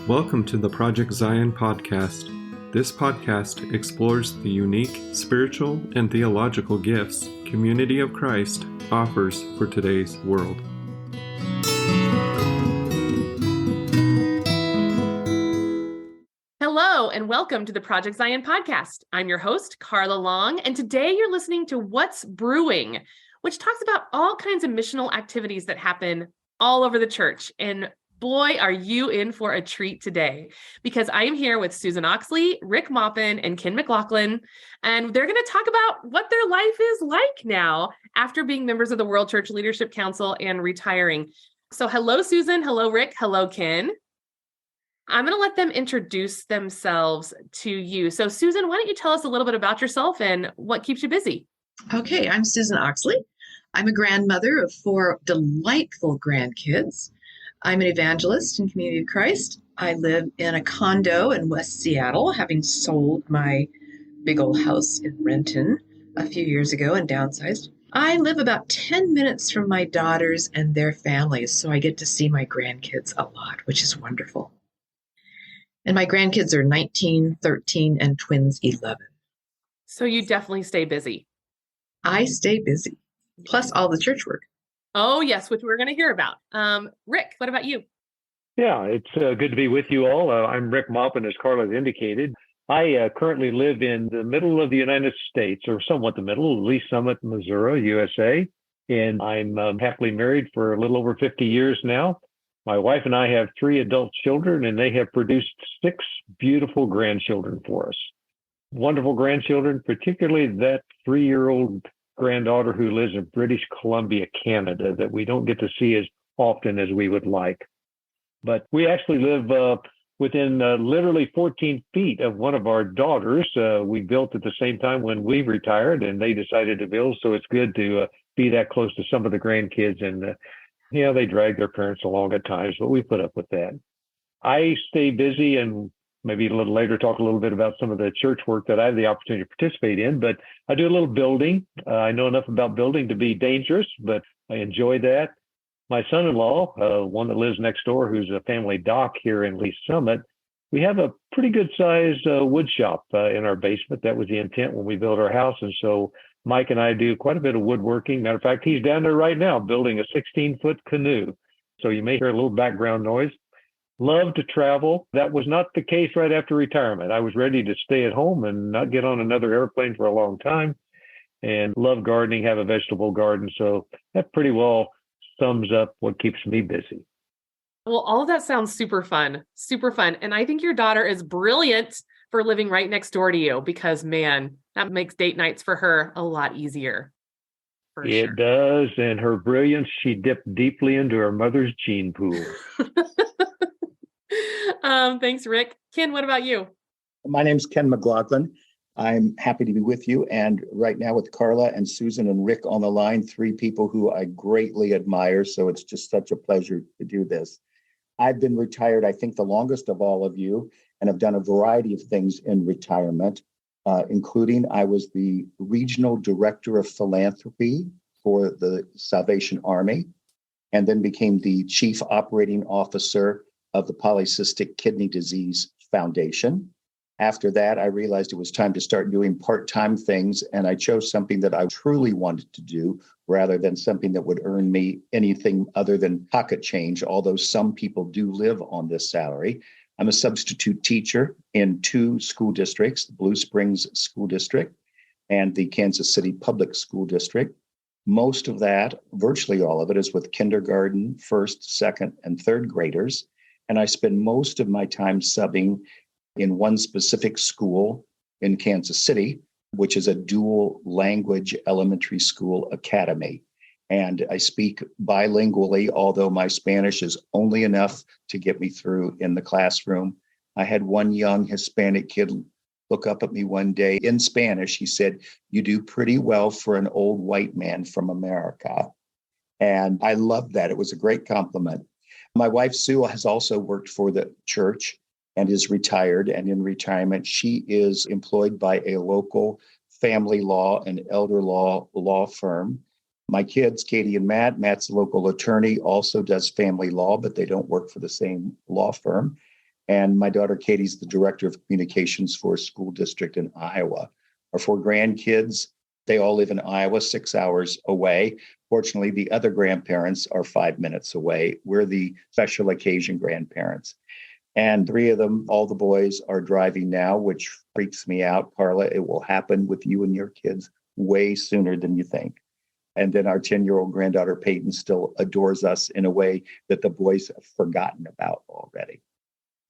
Welcome to the Project Zion podcast. This podcast explores the unique spiritual and theological gifts Community of Christ offers for today's world. Hello, and welcome to the Project Zion podcast. I'm your host, Carla Long, and today you're listening to What's Brewing, which talks about all kinds of missional activities that happen all over the church. And boy, are you in for a treat today, because I am here with Susan Oxley, Rick Maupin, and Ken McLaughlin, and they're going to talk about what their life is like now after being members of the World Church Leadership Council and retiring. So hello, Susan. Hello, Rick. Hello, Ken. I'm going to let them introduce themselves to you. So Susan, why don't you tell us a little bit about yourself and what keeps you busy? Okay, I'm Susan Oxley. I'm a grandmother of 4 delightful grandkids. I'm an evangelist in Community of Christ. I live in a condo in West Seattle, having sold my big old house in Renton a few years ago and downsized. I live about 10 minutes from my daughters and their families, so I get to see my grandkids a lot, which is wonderful. And my grandkids are 19, 13, and twins 11. So you definitely stay busy. I stay busy, plus all the church work. Oh, yes, which we're going to hear about. Rick, what about you? Yeah, it's good to be with you all. I'm Rick Maupin, as Carla has indicated. I currently live in the middle of the United States, or somewhat the middle, Lee Summit, Missouri, USA. And I'm happily married for a little over 50 years now. My wife and I have 3 adult children, and they have produced 6 beautiful grandchildren for us. Wonderful grandchildren, particularly that 3-year-old granddaughter who lives in British Columbia, Canada, that we don't get to see as often as we would like. But we actually live within literally 14 feet of one of our daughters. We built at the same time when we retired, and they decided to build. So it's good to be that close to some of the grandkids. And, they drag their parents along at times, but we put up with that. I stay busy, and maybe a little later talk a little bit about some of the church work that I have the opportunity to participate in, but I do a little building. I know enough about building to be dangerous, but I enjoy that. My son-in-law, one that lives next door, who's a family doc here in Lee Summit, we have a pretty good sized wood shop in our basement. That was the intent when we built our house. And so Mike and I do quite a bit of woodworking. Matter of fact, he's down there right now building a 16-foot canoe. So you may hear a little background noise. Love to travel. That was not the case right after retirement. I was ready to stay at home and not get on another airplane for a long time, and love gardening, have a vegetable garden. So that pretty well sums up what keeps me busy. Well, all of that sounds super fun, super fun. And I think your daughter is brilliant for living right next door to you, because, man, that makes date nights for her a lot easier. It does. And her brilliance, she dipped deeply into her mother's gene pool. Thanks, Rick. Ken, what about you? My name's Ken McLaughlin. I'm happy to be with you. And right now with Carla and Susan and Rick on the line, 3 people who I greatly admire. So it's just such a pleasure to do this. I've been retired, I think, the longest of all of you, and have done a variety of things in retirement, including I was the regional director of philanthropy for the Salvation Army, and then became the chief operating officer of the Polycystic Kidney Disease Foundation. After that, I realized it was time to start doing part-time things, and I chose something that I truly wanted to do rather than something that would earn me anything other than pocket change, although some people do live on this salary. I'm a substitute teacher in 2 school districts, the Blue Springs School District and the Kansas City Public School District. Most of that, virtually all of it, is with kindergarten, 1st, 2nd, and 3rd graders. And I spend most of my time subbing in one specific school in Kansas City, which is a dual language elementary school academy. And I speak bilingually, although my Spanish is only enough to get me through in the classroom. I had one young Hispanic kid look up at me one day in Spanish. He said, "You do pretty well for an old white man from America." And I loved that. It was a great compliment. My wife, Sue, has also worked for the church and is retired. And in retirement, she is employed by a local family law and elder law firm. My kids, Katie and Matt's a local attorney, also does family law, but they don't work for the same law firm. And my daughter Katie's the director of communications for a school district in Iowa. Our 4 grandkids, they all live in Iowa, 6 hours away. Fortunately, the other grandparents are 5 minutes away. We're the special occasion grandparents. And 3 of them, all the boys, are driving now, which freaks me out, Carla. It will happen with you and your kids way sooner than you think. And then our 10-year-old granddaughter, Peyton, still adores us in a way that the boys have forgotten about already.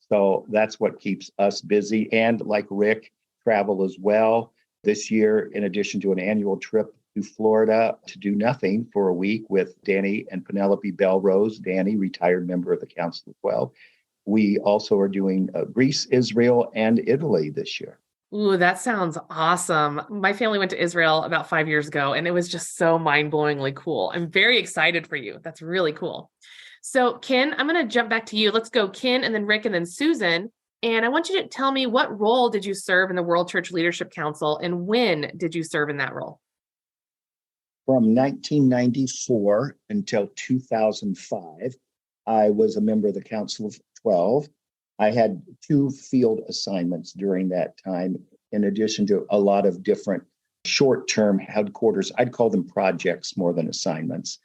So that's what keeps us busy. And like Rick, travel as well. This year, in addition to an annual trip to Florida to do nothing for a week with Danny and Penelope Belrose, Danny, retired member of the Council of 12. We also are doing Greece, Israel, and Italy this year. Ooh, that sounds awesome. My family went to Israel about 5 years ago, and it was just so mind-blowingly cool. I'm very excited for you. That's really cool. So, Ken, I'm going to jump back to you. Let's go Ken, and then Rick, and then Susan. And I want you to tell me, what role did you serve in the World Church Leadership Council, and when did you serve in that role? From 1994 until 2005, I was a member of the Council of 12. I had 2 field assignments during that time, in addition to a lot of different short-term headquarters. I'd call them projects more than assignments.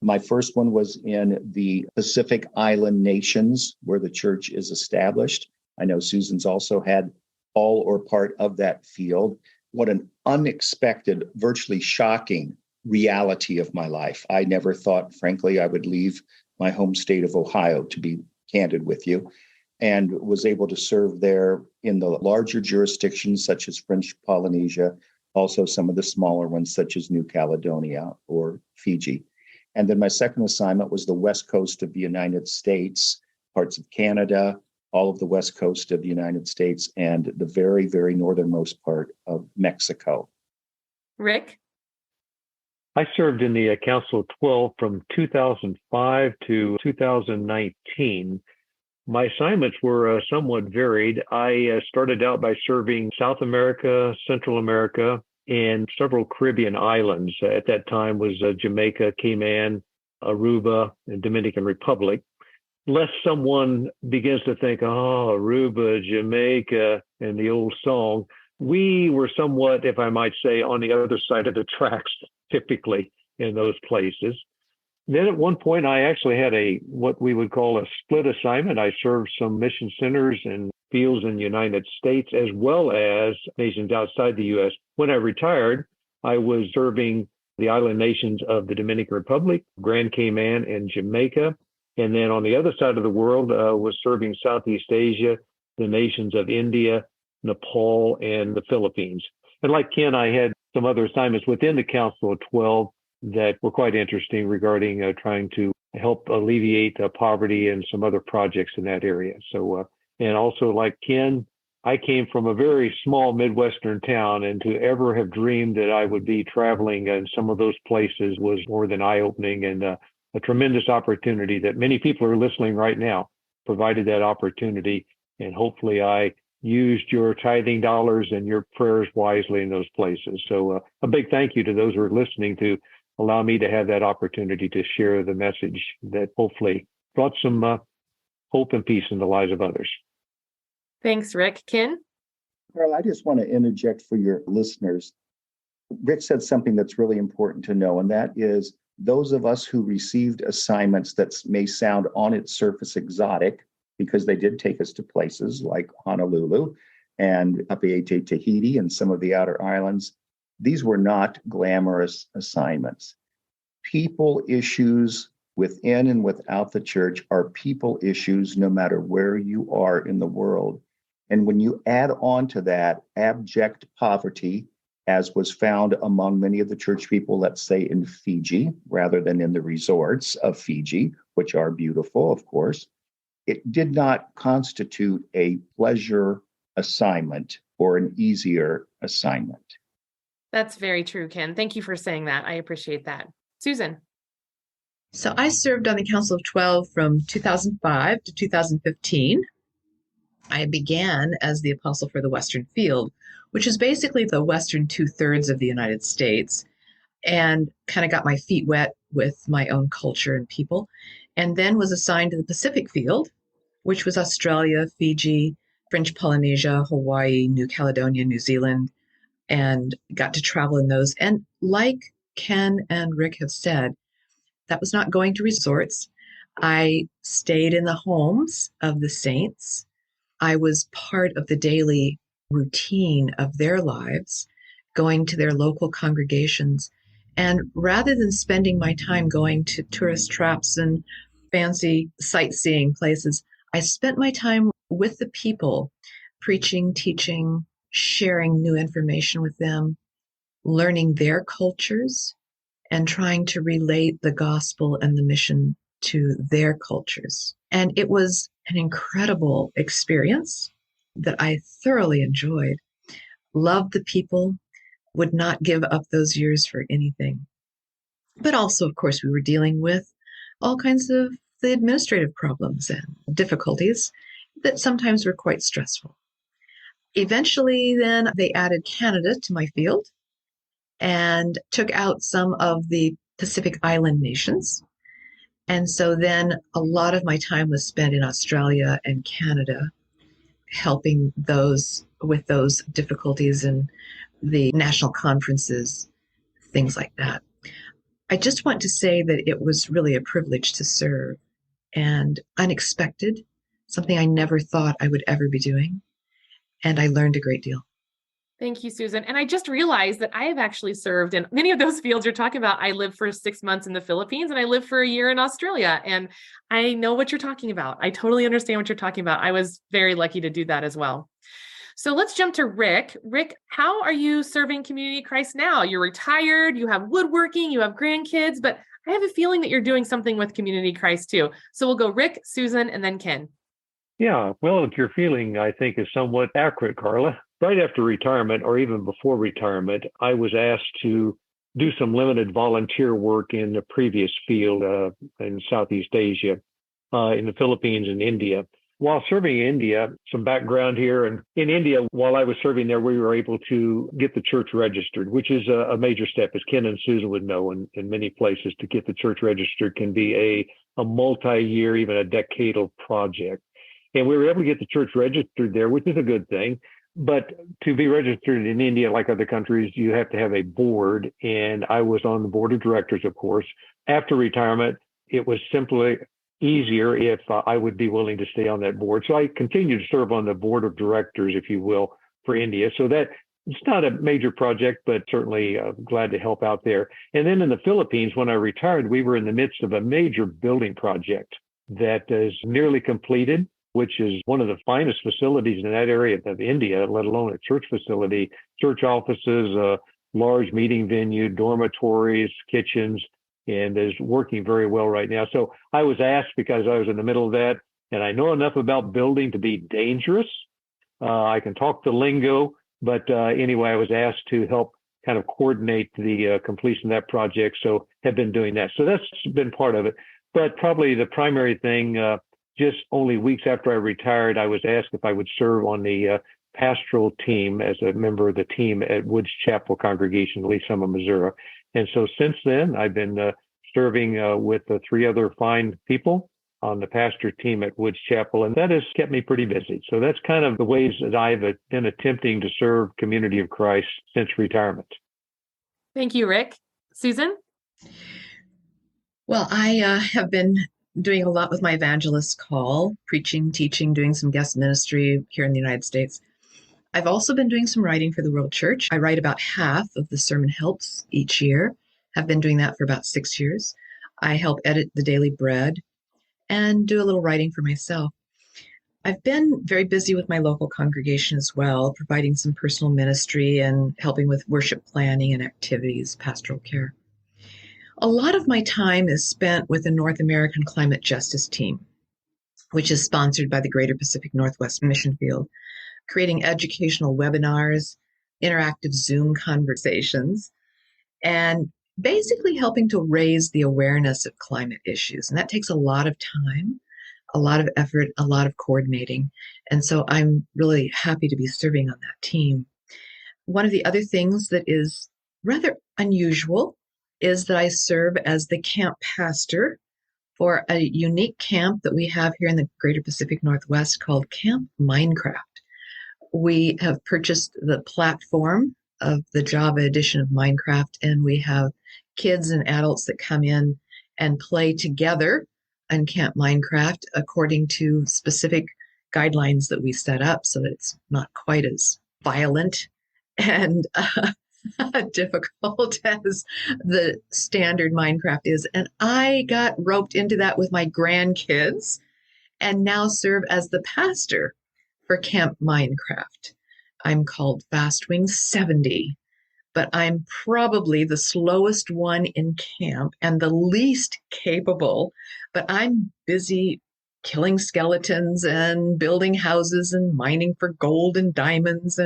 My first one was in the Pacific Island nations where the church is established. I know Susan's also had all or part of that field. What an unexpected, virtually shocking reality of my life. I never thought, frankly, I would leave my home state of Ohio, to be candid with you, and was able to serve there in the larger jurisdictions such as French Polynesia, also some of the smaller ones such as New Caledonia or Fiji. And then my second assignment was the west coast of the United States, parts of Canada, all of the west coast of the United States, and the very, very northernmost part of Mexico. Rick? I served in the Council of 12 from 2005 to 2019. My assignments were somewhat varied. I started out by serving South America, Central America, and several Caribbean islands. At that time was Jamaica, Cayman, Aruba, and Dominican Republic. Lest someone begins to think, oh, Aruba, Jamaica, and the old song, we were somewhat, if I might say, on the other side of the tracks, typically in those places. Then at one point, I actually had what we would call a split assignment. I served some mission centers and fields in the United States, as well as nations outside the U.S. When I retired, I was serving the island nations of the Dominican Republic, Grand Cayman, and Jamaica. And then on the other side of the world, was serving Southeast Asia, the nations of India, Nepal, and the Philippines. And like Ken, I had some other assignments within the Council of 12 that were quite interesting regarding trying to help alleviate poverty and some other projects in that area. So, and also like Ken, I came from a very small Midwestern town, and to ever have dreamed that I would be traveling in some of those places was more than eye-opening, and a tremendous opportunity that many people are listening right now provided that opportunity. And hopefully I used your tithing dollars and your prayers wisely in those places. So a big thank you to those who are listening to allow me to have that opportunity to share the message that hopefully brought some hope and peace in the lives of others. Thanks, Rick. Ken? Carl, I just want to interject for your listeners. Rick said something that's really important to know, and that is those of us who received assignments that may sound on its surface exotic, because they did take us to places like Honolulu and Papeete, Tahiti, and some of the outer islands. These were not glamorous assignments. People issues within and without the church are people issues no matter where you are in the world. And when you add on to that abject poverty, as was found among many of the church people, let's say in Fiji, rather than in the resorts of Fiji, which are beautiful, of course, it did not constitute a pleasure assignment or an easier assignment. That's very true, Ken. Thank you for saying that. I appreciate that. Susan? So I served on the Council of 12 from 2005 to 2015. I began as the apostle for the Western Field, which is basically the western 2/3 of the United States, and kind of got my feet wet with my own culture and people, and then was assigned to the Pacific Field, which was Australia, Fiji, French Polynesia, Hawaii, New Caledonia, New Zealand, and got to travel in those. And like Ken and Rick have said, that was not going to resorts. I stayed in the homes of the saints. I was part of the daily routine of their lives, going to their local congregations. And rather than spending my time going to tourist traps and fancy sightseeing places, I spent my time with the people, preaching, teaching, sharing new information with them, learning their cultures, and trying to relate the gospel and the mission to their cultures. And it was an incredible experience that I thoroughly enjoyed. Loved the people, would not give up those years for anything. But also, of course, we were dealing with all kinds of the administrative problems and difficulties that sometimes were quite stressful. Eventually, then, they added Canada to my field and took out some of the Pacific Island nations. And so then a lot of my time was spent in Australia and Canada, helping those with those difficulties and the national conferences, things like that. I just want to say that it was really a privilege to serve and unexpected, something I never thought I would ever be doing. And I learned a great deal. Thank you, Susan. And I just realized that I have actually served in many of those fields you're talking about. I lived for 6 months in the Philippines and I lived for a year in Australia. And I know what you're talking about. I totally understand what you're talking about. I was very lucky to do that as well. So let's jump to Rick. Rick, how are you serving Community of Christ now? You're retired, you have woodworking, you have grandkids, but I have a feeling that you're doing something with Community of Christ too. So we'll go Rick, Susan, and then Ken. Yeah, well, your feeling, I think, is somewhat accurate, Carla. Right after retirement, or even before retirement, I was asked to do some limited volunteer work in the previous field in Southeast Asia, in the Philippines and India. While serving in India, some background here, and in India, while I was serving there, we were able to get the church registered, which is a major step, as Ken and Susan would know. In many places, to get the church registered can be a multi-year, even a decadal project. And we were able to get the church registered there, which is a good thing. But to be registered in India, like other countries, you have to have a board. And I was on the board of directors, of course. After retirement, it was simply easier if I would be willing to stay on that board. So I continued to serve on the board of directors, if you will, for India. So that it's not a major project, but certainly glad to help out there. And then in the Philippines, when I retired, we were in the midst of a major building project that is nearly completed, which is one of the finest facilities in that area of India, let alone a church facility, church offices, a large meeting venue, dormitories, kitchens, and is working very well right now. So I was asked, because I was in the middle of that, and I know enough about building to be dangerous. I can talk the lingo, but anyway, I was asked to help kind of coordinate the completion of that project. So have been doing that. So that's been part of it. But probably the primary thing, just only weeks after I retired, I was asked if I would serve on the pastoral team as a member of the team at Woods Chapel Congregation, Lillenas, Missouri. And so since then, I've been serving with 3 other fine people on the pastor team at Woods Chapel, and that has kept me pretty busy. So that's kind of the ways that I've been attempting to serve Community of Christ since retirement. Thank you, Rick. Susan? Well, I have been doing a lot with my evangelist call, preaching, teaching, doing some guest ministry here in the United States. I've also been doing some writing for the World Church. I write about half of the sermon helps each year. Have been doing that for about 6 years. I help edit the Daily Bread and do a little writing for myself. I've been very busy with my local congregation as well, providing some personal ministry and helping with worship planning and activities, pastoral care. A lot of my time is spent with the North American Climate Justice Team, which is sponsored by the Greater Pacific Northwest Mission Field, creating educational webinars, interactive Zoom conversations, and basically helping to raise the awareness of climate issues. And that takes a lot of time, a lot of effort, a lot of coordinating. And so I'm really happy to be serving on that team. One of the other things that is rather unusual is that I serve as the camp pastor for a unique camp that we have here in the Greater Pacific Northwest called Camp Mindcraft. We have purchased the platform of the Java edition of Mindcraft, and we have kids and adults that come in and play together in Camp Mindcraft according to specific guidelines that we set up so that it's not quite as violent and difficult as the standard Minecraft is. And I got roped into that with my grandkids and now serve as the pastor for Camp Mindcraft. I'm called Fast Wing 70, but I'm probably the slowest one in camp and the least capable, but I'm busy killing skeletons and building houses and mining for gold and diamonds,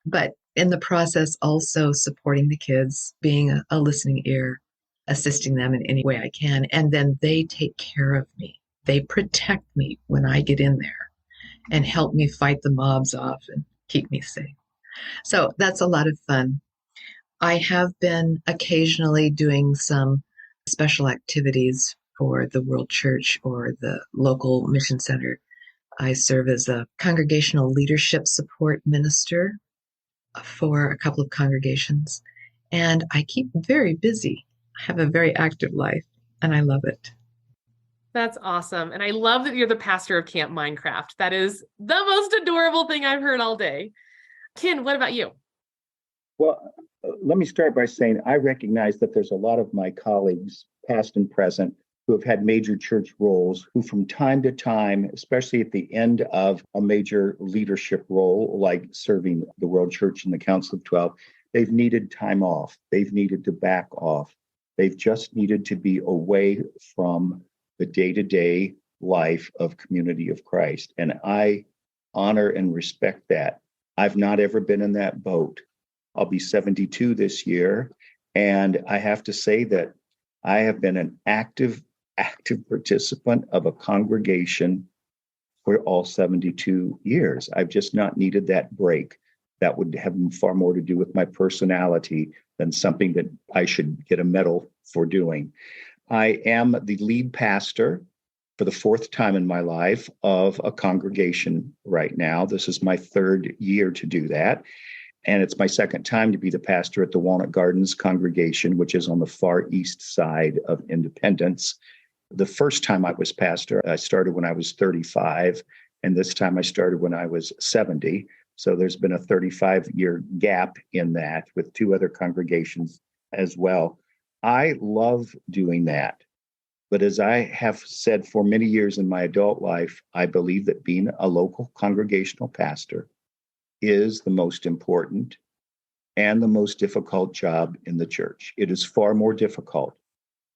but in the process also supporting the kids, being a listening ear, assisting them in any way I can. And then they take care of me. They protect me when I get in there and help me fight the mobs off and keep me safe. So that's a lot of fun. I have been occasionally doing some special activities for the World Church or the local mission center. I serve as a congregational leadership support minister for a couple of congregations, and I keep very busy. I have a very active life, and I love it. That's awesome. And I love that you're the pastor of Camp Mindcraft. That is the most adorable thing I've heard all day. Ken, what about you? Well, let me start by saying I recognize that there's a lot of my colleagues, past and present, who have had major church roles, who from time to time, especially at the end of a major leadership role, like serving the World Church and the Council of 12, they've needed time off. They've needed to back off. They've just needed to be away from the day-to-day life of Community of Christ. And I honor and respect that. I've not ever been in that boat. I'll be 72 this year. And I have to say that I have been an active participant of a congregation for all 72 years. I've just not needed that break. That would have far more to do with my personality than something that I should get a medal for doing. I am the lead pastor for the fourth time in my life of a congregation right now. This is my third year to do that. And it's my second time to be the pastor at the Walnut Gardens congregation, which is on the far east side of Independence. The first time I was pastor, I started when I was 35, and this time I started when I was 70. So there's been a 35-year gap in that with two other congregations as well. I love doing that. But as I have said for many years in my adult life, I believe that being a local congregational pastor is the most important and the most difficult job in the church. It is far more difficult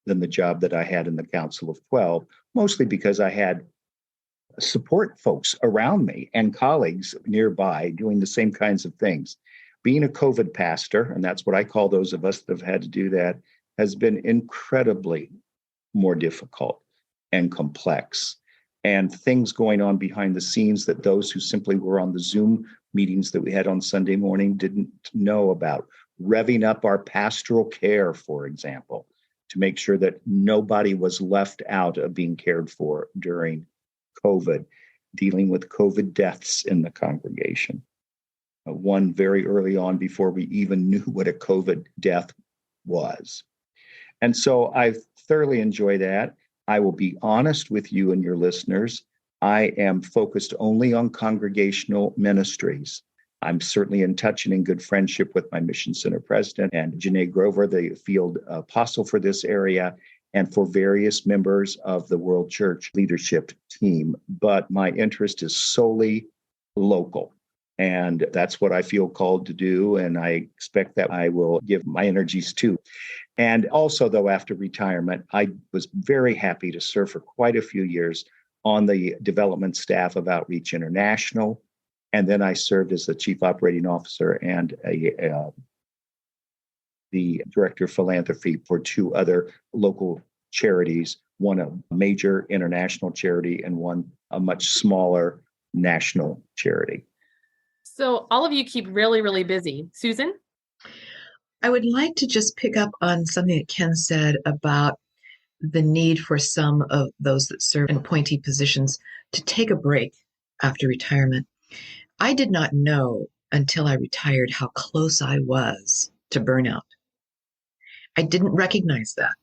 than the job that I had in the Council of 12, mostly because I had support folks around me and colleagues nearby doing the same kinds of things. Being a COVID pastor, and that's what I call those of us that have had to do that, has been incredibly more difficult and complex. And things going on behind the scenes that those who simply were on the Zoom meetings that we had on Sunday morning didn't know about. Revving up our pastoral care, for example, to make sure that nobody was left out of being cared for during COVID, dealing with COVID deaths in the congregation. One very early on before we even knew what a COVID death was. And so I thoroughly enjoy that. I will be honest with you and your listeners. I am focused only on congregational ministries. I'm certainly in touch and in good friendship with my Mission Center president and Janae Grover, the field apostle for this area, and for various members of the World Church leadership team. But my interest is solely local. And that's what I feel called to do. And I expect that I will give my energies to. And also, though, after retirement, I was very happy to serve for quite a few years on the development staff of Outreach International. And then I served as the chief operating officer and the director of philanthropy for two other local charities, one a major international charity and one a much smaller national charity. So all of you keep really, really busy. Susan? I would like to just pick up on something that Ken said about the need for some of those that serve in appointee positions to take a break after retirement. I did not know until I retired how close I was to burnout. I didn't recognize that.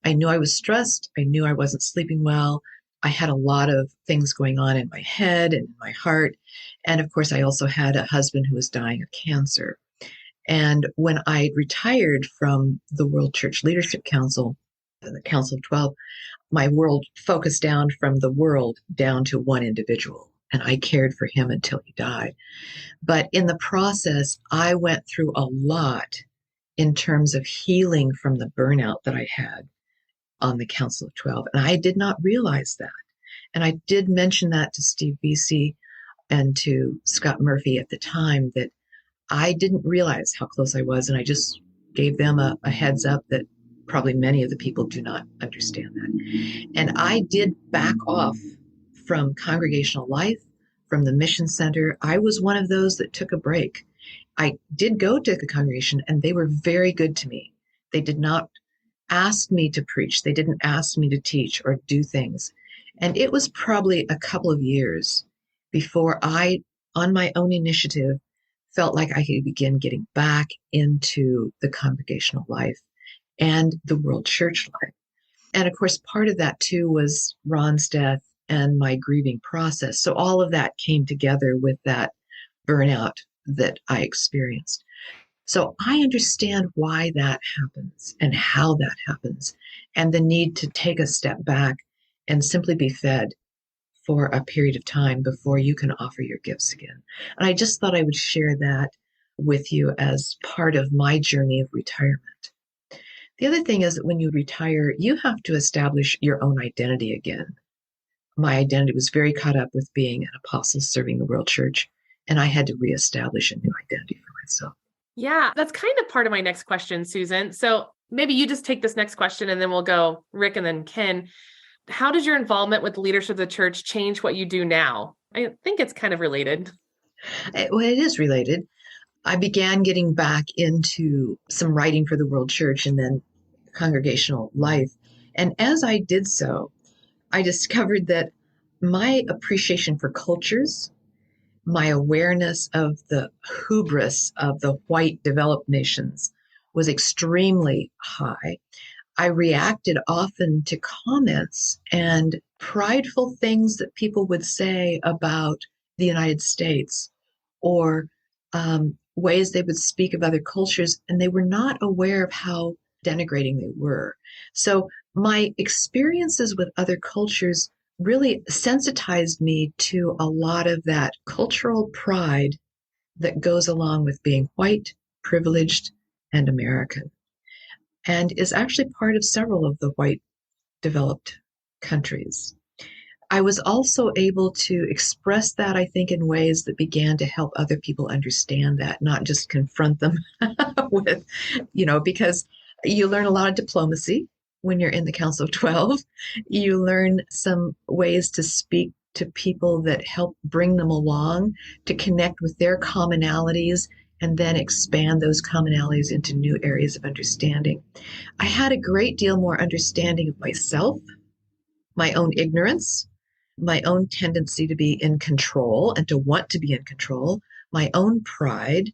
I knew I was stressed. I knew I wasn't sleeping well. I had a lot of things going on in my head and in my heart. And of course, I also had a husband who was dying of cancer. And when I retired from the World Church Leadership Council, the Council of 12, my world focused down from the world down to one individual. And I cared for him until he died. But in the process, I went through a lot in terms of healing from the burnout that I had on the Council of 12. And I did not realize that. And I did mention that to Steve Beasy and to Scott Murphy at the time, that I didn't realize how close I was. And I just gave them a heads up that probably many of the people do not understand that. And I did back off from congregational life, from the mission center. I was one of those that took a break. I did go to the congregation, and they were very good to me. They did not ask me to preach. They didn't ask me to teach or do things. And it was probably a couple of years before I, on my own initiative, felt like I could begin getting back into the congregational life and the world church life. And of course, part of that too was Ron's death and my grieving process. So all of that came together with that burnout that I experienced. So I understand why that happens and how that happens, and the need to take a step back and simply be fed for a period of time before you can offer your gifts again. And I just thought I would share that with you as part of my journey of retirement. The other thing is that when you retire, you have to establish your own identity again. My identity was very caught up with being an apostle serving the world church, and I had to reestablish a new identity for myself. Yeah, that's kind of part of my next question, Susan. So maybe you just take this next question and then we'll go Rick and then Ken. How does your involvement with the leadership of the church change what you do now? I think it's kind of related. Well, it is related. I began getting back into some writing for the world church and then congregational life. And as I did so, I discovered that my appreciation for cultures, my awareness of the hubris of the white developed nations was extremely high. I reacted often to comments and prideful things that people would say about the United States, or ways they would speak of other cultures, and they were not aware of how denigrating they were. So my experiences with other cultures really sensitized me to a lot of that cultural pride that goes along with being white, privileged, and American, and is actually part of several of the white developed countries. I was also able to express that, I think, in ways that began to help other people understand that, not just confront them with, because you learn a lot of diplomacy when you're in the Council of 12. You learn some ways to speak to people that help bring them along, to connect with their commonalities, and then expand those commonalities into new areas of understanding. I had a great deal more understanding of myself, my own ignorance, my own tendency to be in control and to want to be in control, my own pride.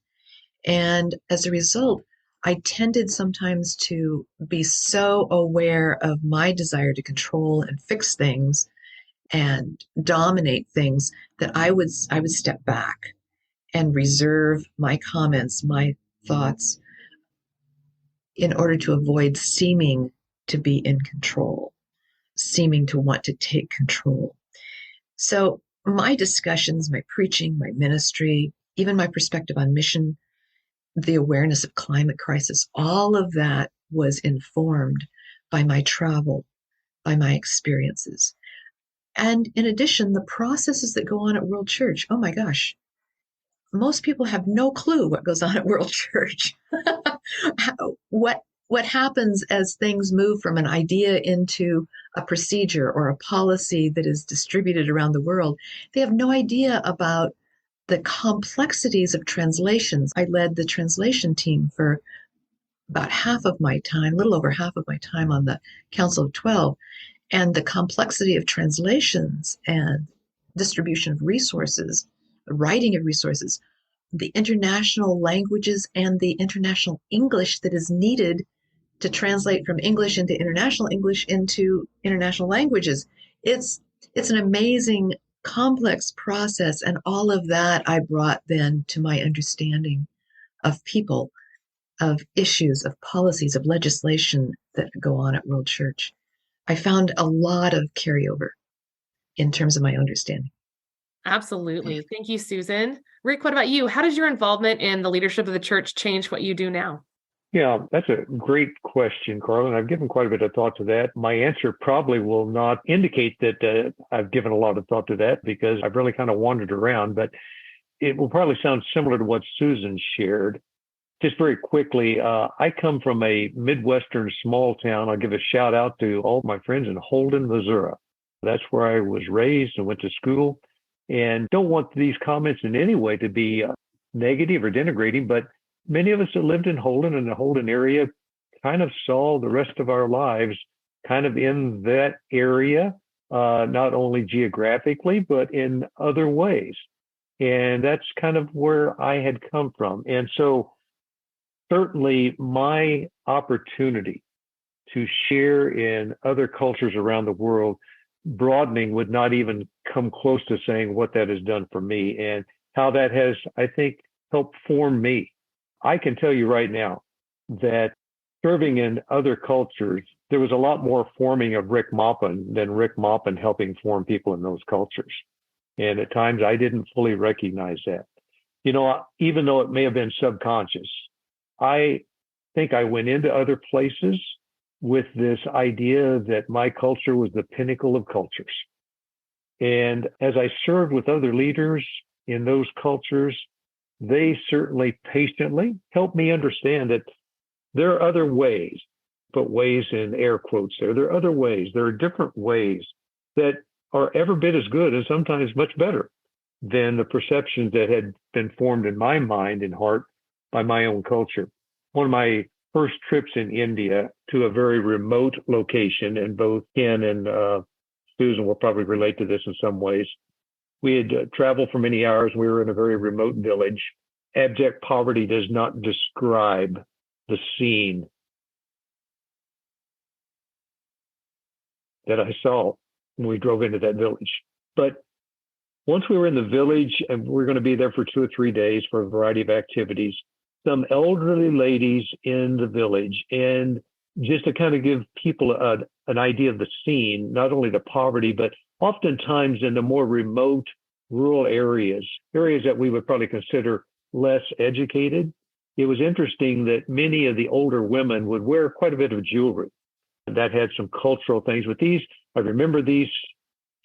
And as a result, I tended sometimes to be so aware of my desire to control and fix things and dominate things that I would step back and reserve my comments, my thoughts, in order to avoid seeming to be in control, seeming to want to take control. So my discussions, my preaching, my ministry, even my perspective on mission, the awareness of climate crisis, all of that was informed by my travel, by my experiences. And in addition, the processes that go on at World Church, oh my gosh, most people have no clue what goes on at World Church. What happens as things move from an idea into a procedure or a policy that is distributed around the world. They have no idea about the complexities of translations. I led the translation team for about half of my time, a little over half of my time on the Council of 12, and the complexity of translations and distribution of resources, writing of resources, the international languages and the international English that is needed to translate from English into international languages. It's an amazing, complex process, and all of that I brought then to my understanding of people, of issues, of policies, of legislation that go on at World Church. I found a lot of carryover in terms of my understanding. Absolutely. Thank you, Susan. Rick, what about you? How does your involvement in the leadership of the church change what you do now? Yeah, that's a great question, Carla, and I've given quite a bit of thought to that. My answer probably will not indicate that I've given a lot of thought to that because I've really kind of wandered around, but it will probably sound similar to what Susan shared. Just very quickly, I come from a Midwestern small town. I'll give a shout out to all my friends in Holden, Missouri. That's where I was raised and went to school. And don't want these comments in any way to be negative or denigrating, but many of us that lived in Holden and the Holden area kind of saw the rest of our lives kind of in that area, not only geographically, but in other ways. And that's kind of where I had come from. And so certainly my opportunity to share in other cultures around the world, broadening would not even come close to saying what that has done for me and how that has, I think, helped form me. I can tell you right now that serving in other cultures, there was a lot more forming of Rick Maupin than Rick Maupin helping form people in those cultures. And at times I didn't fully recognize that. You know, even though it may have been subconscious, I think I went into other places with this idea that my culture was the pinnacle of cultures. And as I served with other leaders in those cultures, they certainly patiently helped me understand that there are other ways, but ways in air quotes there. There are other ways. There are different ways that are every bit as good and sometimes much better than the perceptions that had been formed in my mind and heart by my own culture. One of my first trips in India to a very remote location, and both Ken and Susan will probably relate to this in some ways. We had traveled for many hours. We were in a very remote village. Abject poverty does not describe the scene that I saw when we drove into that village. But once we were in the village, and we were going to be there for 2 or 3 days for a variety of activities, some elderly ladies in the village, and just to kind of give people an idea of the scene, not only the poverty, but oftentimes in the more remote rural areas that we would probably consider less educated. It was interesting that many of the older women would wear quite a bit of jewelry that had some cultural things. But I remember these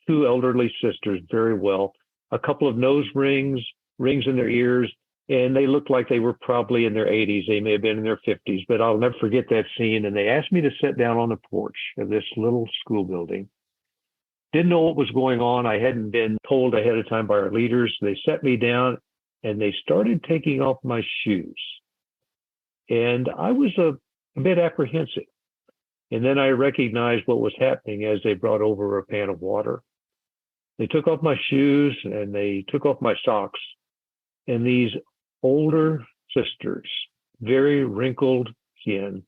2 elderly sisters very well, a couple of nose rings in their ears, and they looked like they were probably in their 80s. They may have been in their 50s, but I'll never forget that scene. And they asked me to sit down on the porch of this little school building. Didn't know what was going on. I hadn't been told ahead of time by our leaders. They set me down and they started taking off my shoes. And I was a bit apprehensive. And then I recognized what was happening as they brought over a pan of water. They took off my shoes and they took off my socks. And these older sisters, very wrinkled skin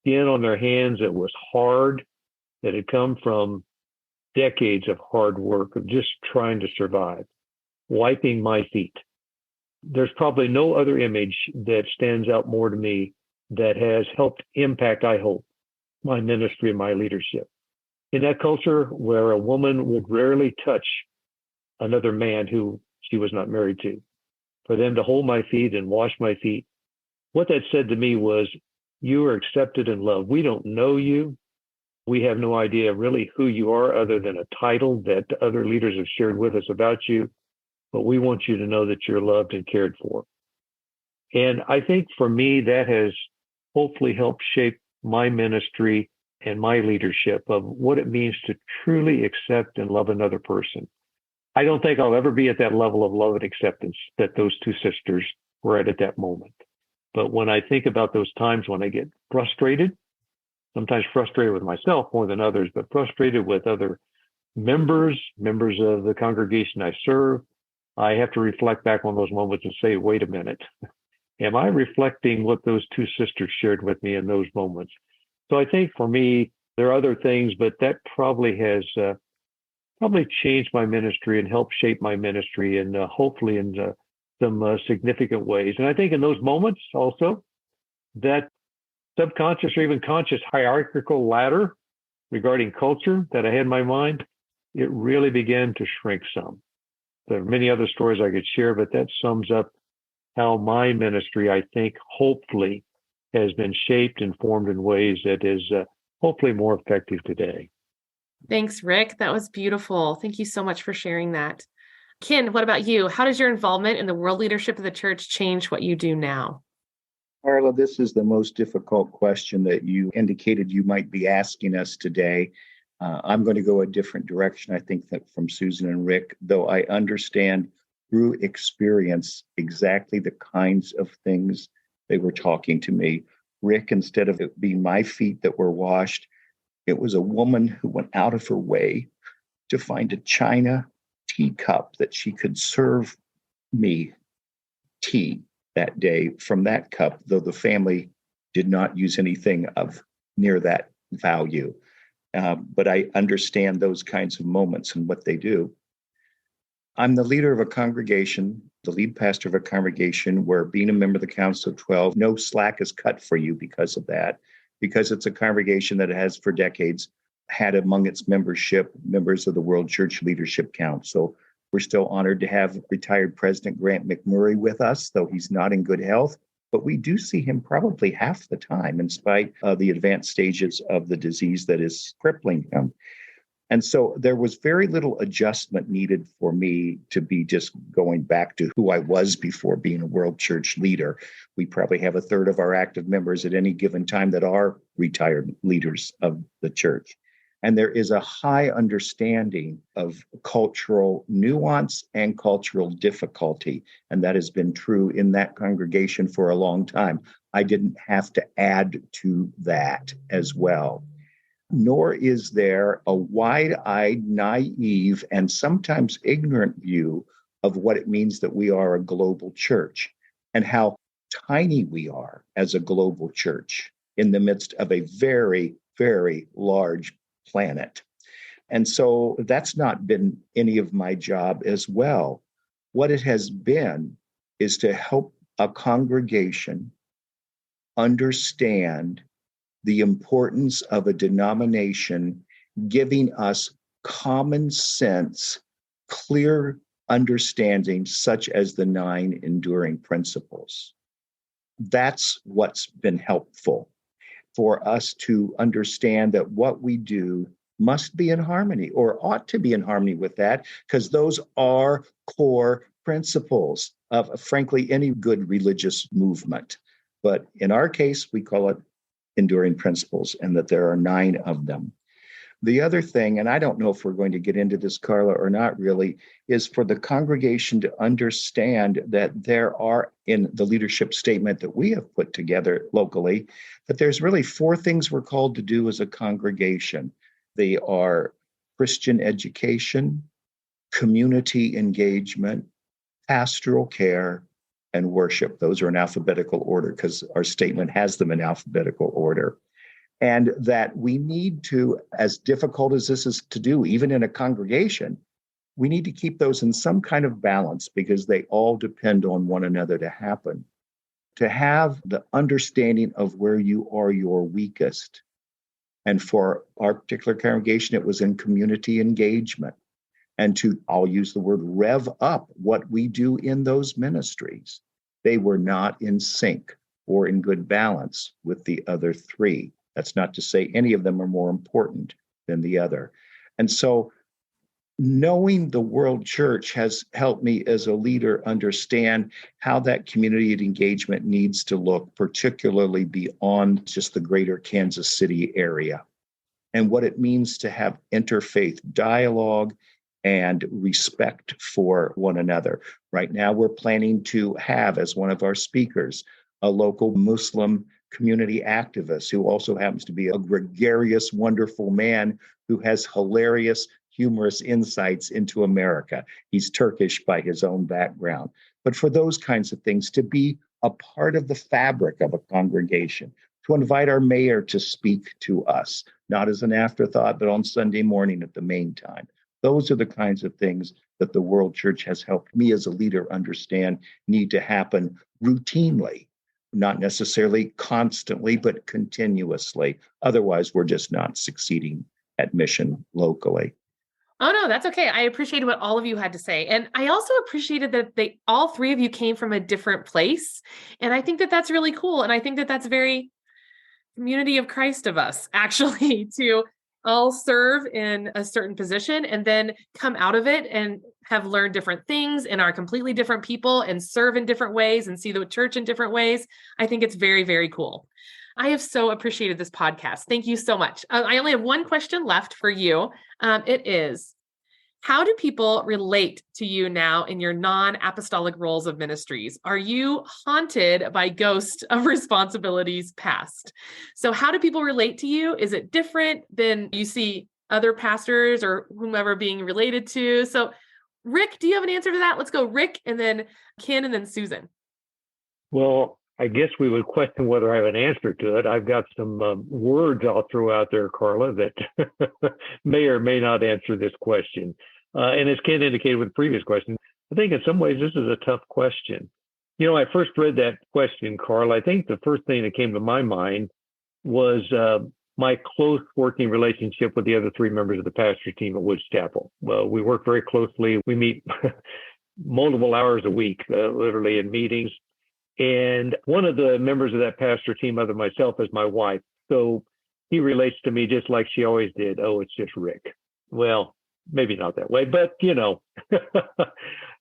on their hands that was hard, that had come from decades of hard work of just trying to survive, wiping my feet. There's probably no other image that stands out more to me that has helped impact, I hope, my ministry and my leadership. In that culture where a woman would rarely touch another man who she was not married to, for them to hold my feet and wash my feet, what that said to me was, you are accepted and loved. We don't know you. We have no idea really who you are other than a title that other leaders have shared with us about you, but we want you to know that you're loved and cared for. And I think for me, that has hopefully helped shape my ministry and my leadership of what it means to truly accept and love another person. I don't think I'll ever be at that level of love and acceptance that those 2 sisters were at that moment. But when I think about those times when I get frustrated, sometimes frustrated with myself more than others, but frustrated with other members of the congregation I serve, I have to reflect back on those moments and say, wait a minute, am I reflecting what those two sisters shared with me in those moments? So I think for me, there are other things, but that probably has changed my ministry and helped shape my ministry, and hopefully in some significant ways. And I think in those moments also, that subconscious or even conscious hierarchical ladder regarding culture that I had in my mind, it really began to shrink some. There are many other stories I could share, but that sums up how my ministry, I think, hopefully has been shaped and formed in ways that is hopefully more effective today. Thanks, Rick. That was beautiful. Thank you so much for sharing that. Ken, what about you? How does your involvement in the world leadership of the church change what you do now? Carla, this is the most difficult question that you indicated you might be asking us today. I'm going to go a different direction, I think, that from Susan and Rick, though I understand through experience exactly the kinds of things they were talking to me. Rick, instead of it being my feet that were washed, it was a woman who went out of her way to find a china teacup that she could serve me tea that day from that cup, though the family did not use anything of near that value. But I understand those kinds of moments and what they do. I'm the leader of a congregation, the lead pastor of a congregation where being a member of the Council of 12, no slack is cut for you because of that, because it's a congregation that has for decades had among its membership members of the World Church Leadership Council. We're still honored to have retired President Grant McMurray with us, though he's not in good health. But we do see him probably half the time in spite of the advanced stages of the disease that is crippling him. And so there was very little adjustment needed for me to be just going back to who I was before being a world church leader. We probably have a third of our active members at any given time that are retired leaders of the church. And there is a high understanding of cultural nuance and cultural difficulty. And that has been true in that congregation for a long time. I didn't have to add to that as well. Nor is there a wide-eyed, naive, and sometimes ignorant view of what it means that we are a global church and how tiny we are as a global church in the midst of a very, very large planet. And so that's not been any of my job as well. What it has been is to help a congregation understand the importance of a denomination giving us common sense, clear understanding, such as the 9 enduring principles. That's what's been helpful for us to understand that what we do must be in harmony, or ought to be in harmony with that, because those are core principles of, frankly, any good religious movement. But in our case, we call it enduring principles, and that there are 9 of them. The other thing, and I don't know if we're going to get into this, Carla, or not really, is for the congregation to understand that there are, in the leadership statement that we have put together locally, that there's really 4 things we're called to do as a congregation. They are Christian education, community engagement, pastoral care, and worship. Those are in alphabetical order because our statement has them in alphabetical order. And that we need to, as difficult as this is to do, even in a congregation, we need to keep those in some kind of balance because they all depend on one another to happen. To have the understanding of where you are your weakest. And for our particular congregation, it was in community engagement. And to, I'll use the word, rev up what we do in those ministries. They were not in sync or in good balance with the other 3. That's not to say any of them are more important than the other. And so knowing the world church has helped me as a leader understand how that community engagement needs to look, particularly beyond just the greater Kansas City area, and what it means to have interfaith dialogue and respect for one another. Right now, we're planning to have, as one of our speakers, a local Muslim community activist who also happens to be a gregarious, wonderful man who has hilarious, humorous insights into America. He's Turkish by his own background. But for those kinds of things, to be a part of the fabric of a congregation, to invite our mayor to speak to us, not as an afterthought, but on Sunday morning at the main time. Those are the kinds of things that the World Church has helped me as a leader understand need to happen routinely, not necessarily constantly, but continuously. Otherwise, we're just not succeeding at mission locally. Oh, no, that's okay. I appreciated what all of you had to say. And I also appreciated that all three of you came from a different place. And I think that that's really cool. And I think that that's very community of Christ of us, actually, to all serve in a certain position and then come out of it and have learned different things and are completely different people and serve in different ways and see the church in different ways. I think it's very, very cool. I have so appreciated this podcast. Thank you so much. I only have one question left for you. It is, how do people relate to you now in your non-apostolic roles of ministries? Are you haunted by ghosts of responsibilities past? So how do people relate to you? Is it different than you see other pastors or whomever being related to? So Rick, do you have an answer to that? Let's go Rick and then Ken and then Susan. Well, I guess we would question whether I have an answer to it. I've got some words I'll throw out there, Carla, that may or may not answer this question. And as Ken indicated with the previous question, I think in some ways this is a tough question. You know, I first read that question, Carla. I think the first thing that came to my mind was my close working relationship with the other three members of the pastor team at Woods Chapel. Well, we work very closely. We meet multiple hours a week, literally in meetings. And one of the members of that pastor team, other than myself, is my wife. So he relates to me just like she always did. Oh, it's just Rick. Well, maybe not that way, but you know,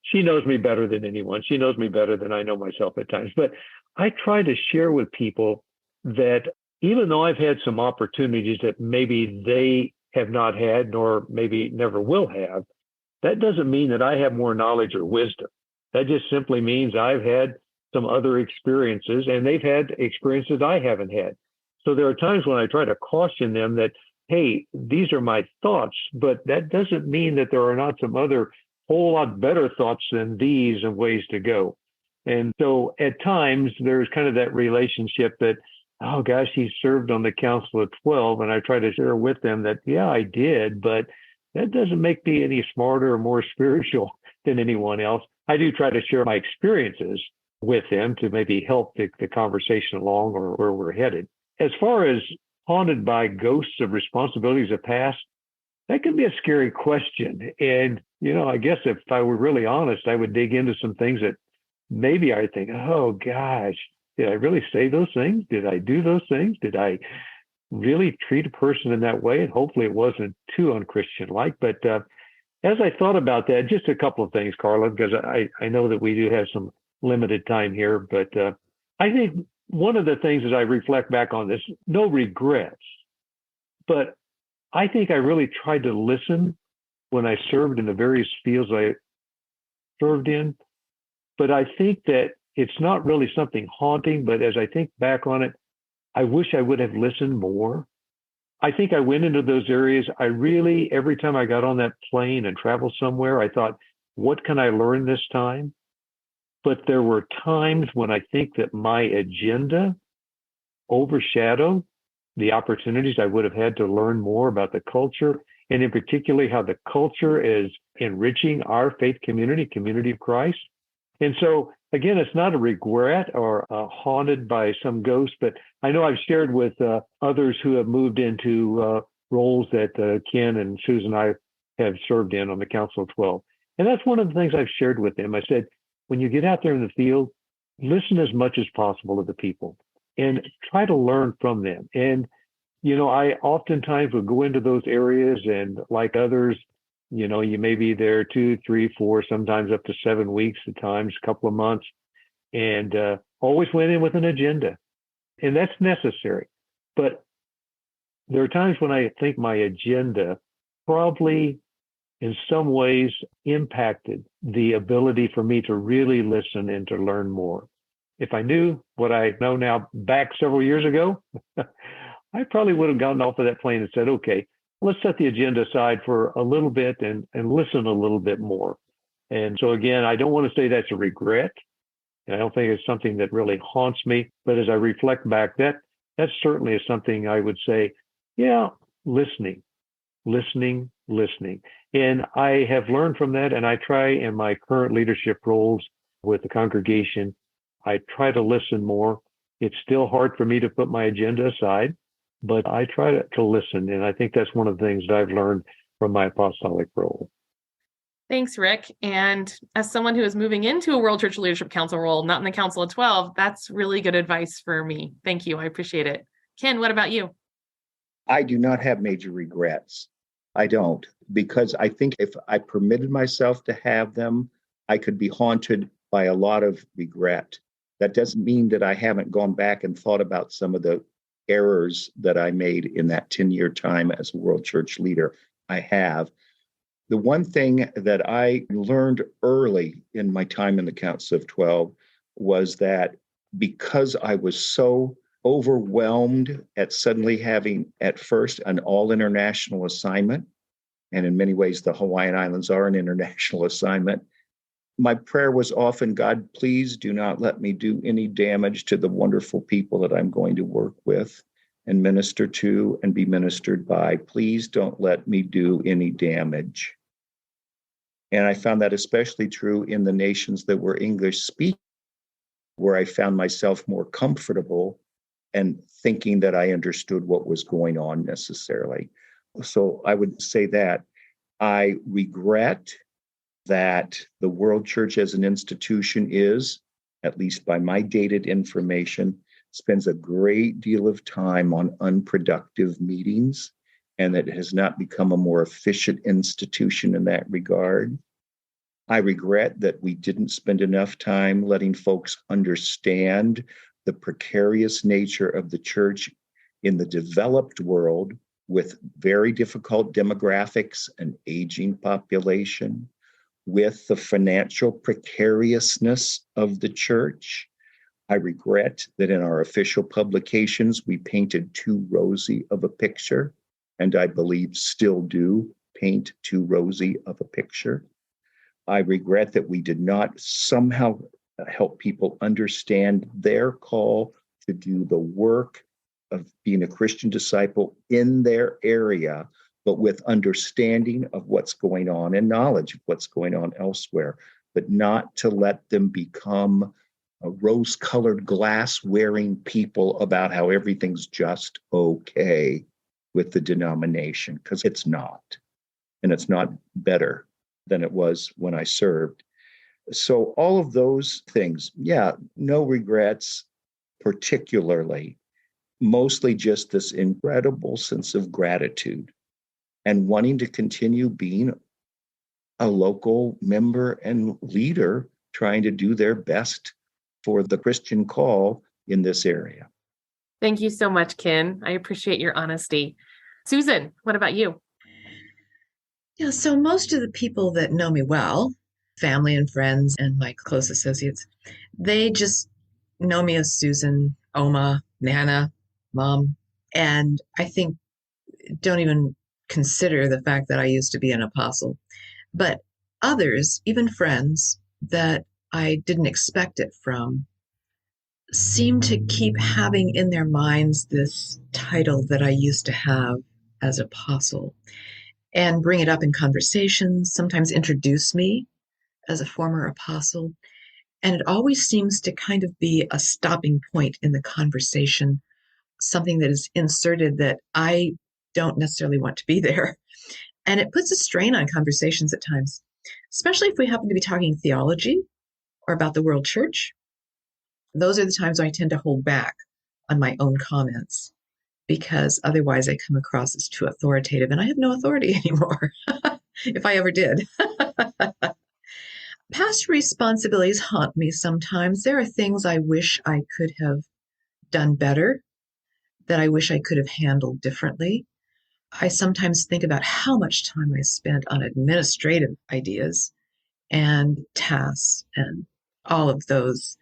she knows me better than anyone. She knows me better than I know myself at times. But I try to share with people that even though I've had some opportunities that maybe they have not had, nor maybe never will have, that doesn't mean that I have more knowledge or wisdom. That just simply means I've had some other experiences and they've had experiences I haven't had. So there are times when I try to caution them that, hey, these are my thoughts, but that doesn't mean that there are not some other whole lot better thoughts than these and ways to go. And so at times there's kind of that relationship that, oh gosh, he served on the Council of 12. And I try to share with them that, yeah, I did, but that doesn't make me any smarter or more spiritual than anyone else. I do try to share my experiences with them to maybe help the conversation along or where we're headed. As far as haunted by ghosts of responsibilities of past, that can be a scary question. And, you know, I guess if I were really honest, I would dig into some things that maybe I think, oh gosh, did I really say those things? Did I do those things? Did I really treat a person in that way? And hopefully it wasn't too unchristian-like. But as I thought about that, just a couple of things, Carla, because I know that we do have some limited time here, but I think one of the things as I reflect back on this, no regrets, but I think I really tried to listen when I served in the various fields I served in. But I think that it's not really something haunting, but as I think back on it, I wish I would have listened more. I think I went into those areas. I really, every time I got on that plane and traveled somewhere, I thought, what can I learn this time? But there were times when I think that my agenda overshadowed the opportunities I would have had to learn more about the culture, and in particular, how the culture is enriching our faith community of Christ. And so, again, it's not a regret or haunted by some ghost, but I know I've shared with others who have moved into roles that Ken and Susan and I have served in on the Council of 12. And that's one of the things I've shared with them. I said, when you get out there in the field, listen as much as possible to the people and try to learn from them. And, you know, I oftentimes would go into those areas and like others, you know, you may be there 2, 3, 4, sometimes up to 7 weeks at times, a couple of months, and always went in with an agenda. And that's necessary. But there are times when I think my agenda probably in some ways impacted the ability for me to really listen and to learn more. If I knew what I know now back several years ago, I probably would have gotten off of that plane and said, okay, let's set the agenda aside for a little bit and listen a little bit more. And so again, I don't want to say that's a regret. And I don't think it's something that really haunts me. But as I reflect back, that certainly is something I would say, yeah, listening. And I have learned from that. And I try in my current leadership roles with the congregation, I try to listen more. It's still hard for me to put my agenda aside, but I try to listen. And I think that's one of the things that I've learned from my apostolic role. Thanks, Rick. And as someone who is moving into a World Church Leadership Council role, not in the Council of 12, that's really good advice for me. Thank you. I appreciate it. Ken, what about you? I do not have major regrets. I don't, because I think if I permitted myself to have them, I could be haunted by a lot of regret. That doesn't mean that I haven't gone back and thought about some of the errors that I made in that 10-year time as a World Church leader. I have. The one thing that I learned early in my time in the Council of 12 was that because I was so overwhelmed at suddenly having at first an all-international assignment, and in many ways the Hawaiian Islands are an international assignment, my prayer was often, God, please do not let me do any damage to the wonderful people that I'm going to work with and minister to and be ministered by. Please don't let me do any damage. And I found that especially true in the nations that were English speaking, where I found myself more comfortable and thinking that I understood what was going on necessarily. So I would say that I regret that the World Church as an institution is, at least by my dated information, spends a great deal of time on unproductive meetings, and that it has not become a more efficient institution in that regard. I regret that we didn't spend enough time letting folks understand the precarious nature of the church in the developed world with very difficult demographics and aging population, with the financial precariousness of the church. I regret that in our official publications, we painted too rosy of a picture, and I believe still do paint too rosy of a picture. I regret that we did not somehow help people understand their call to do the work of being a Christian disciple in their area, but with understanding of what's going on and knowledge of what's going on elsewhere, but not to let them become a rose-colored glass-wearing people about how everything's just okay with the denomination, because it's not. And it's not better than it was when I served. So all of those things, yeah, no regrets particularly, mostly just this incredible sense of gratitude and wanting to continue being a local member and leader trying to do their best for the Christian call in this area. Thank you so much, Ken. I appreciate your honesty. Susan, what about you? Yeah, so most of the people that know me well, family and friends and my close associates, they just know me as Susan, Oma, Nana, Mom, and I think don't even consider the fact that I used to be an apostle. But others, even friends that I didn't expect it from, seem to keep having in their minds this title that I used to have as apostle and bring it up in conversations, sometimes introduce me as a former apostle. And it always seems to kind of be a stopping point in the conversation, something that is inserted that I don't necessarily want to be there. And it puts a strain on conversations at times, especially if we happen to be talking theology or about the world church. Those are the times I tend to hold back on my own comments, because otherwise I come across as too authoritative, and I have no authority anymore, if I ever did. Past responsibilities haunt me sometimes. There are things I wish I could have done better, that I wish I could have handled differently. I sometimes think about how much time I spent on administrative ideas and tasks and all of those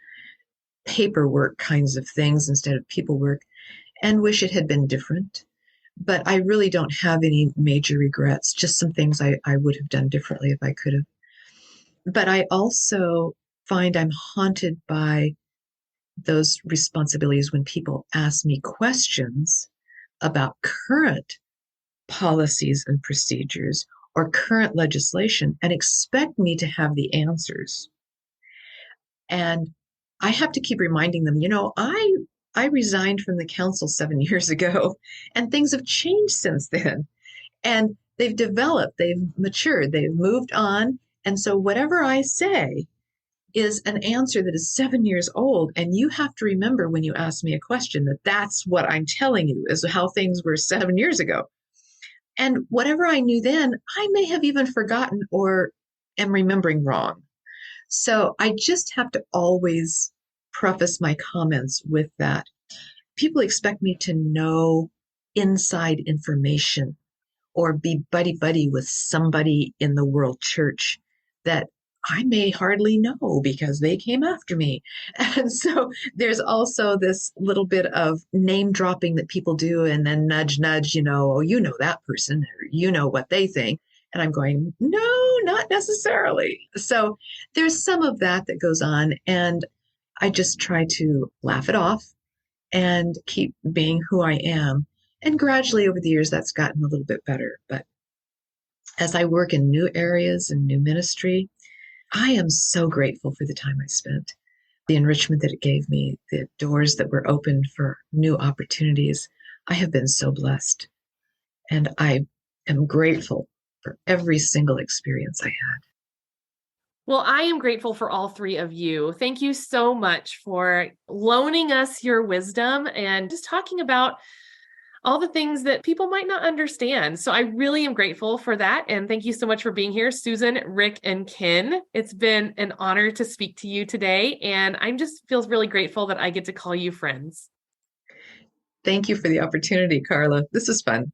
paperwork kinds of things instead of people work, and wish it had been different. But I really don't have any major regrets, just some things I would have done differently if I could have. But I also find I'm haunted by those responsibilities when people ask me questions about current policies and procedures or current legislation and expect me to have the answers. And I have to keep reminding them, I resigned from the council 7 years ago, and things have changed since then. And they've developed, they've matured, they've moved on. And so whatever I say is an answer that is 7 years old. And you have to remember when you ask me a question that that's what I'm telling you is how things were 7 years ago. And whatever I knew then, I may have even forgotten or am remembering wrong. So I just have to always preface my comments with that. People expect me to know inside information or be buddy-buddy with somebody in the world church that I may hardly know because they came after me. And so there's also this little bit of name dropping that people do and then nudge, oh, you know that person, or you know what they think. And I'm going, no, not necessarily. So there's some of that goes on. And I just try to laugh it off and keep being who I am. And gradually over the years, that's gotten a little bit better. But as I work in new areas and new ministry, I am so grateful for the time I spent, the enrichment that it gave me, the doors that were opened for new opportunities. I have been so blessed. And I am grateful for every single experience I had. Well, I am grateful for all three of you. Thank you so much for loaning us your wisdom and just talking about all the things that people might not understand. So I really am grateful for that. And thank you so much for being here, Susan, Rick, and Ken. It's been an honor to speak to you today. And I'm just feels really grateful that I get to call you friends. Thank you for the opportunity, Carla. This is fun.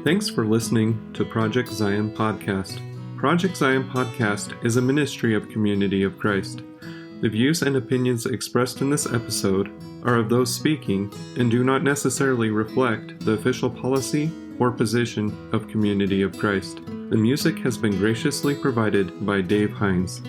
Thanks for listening to Project Zion Podcast. Project Zion Podcast is a ministry of Community of Christ. The views and opinions expressed in this episode are of those speaking and do not necessarily reflect the official policy or position of Community of Christ. The music has been graciously provided by Dave Hines.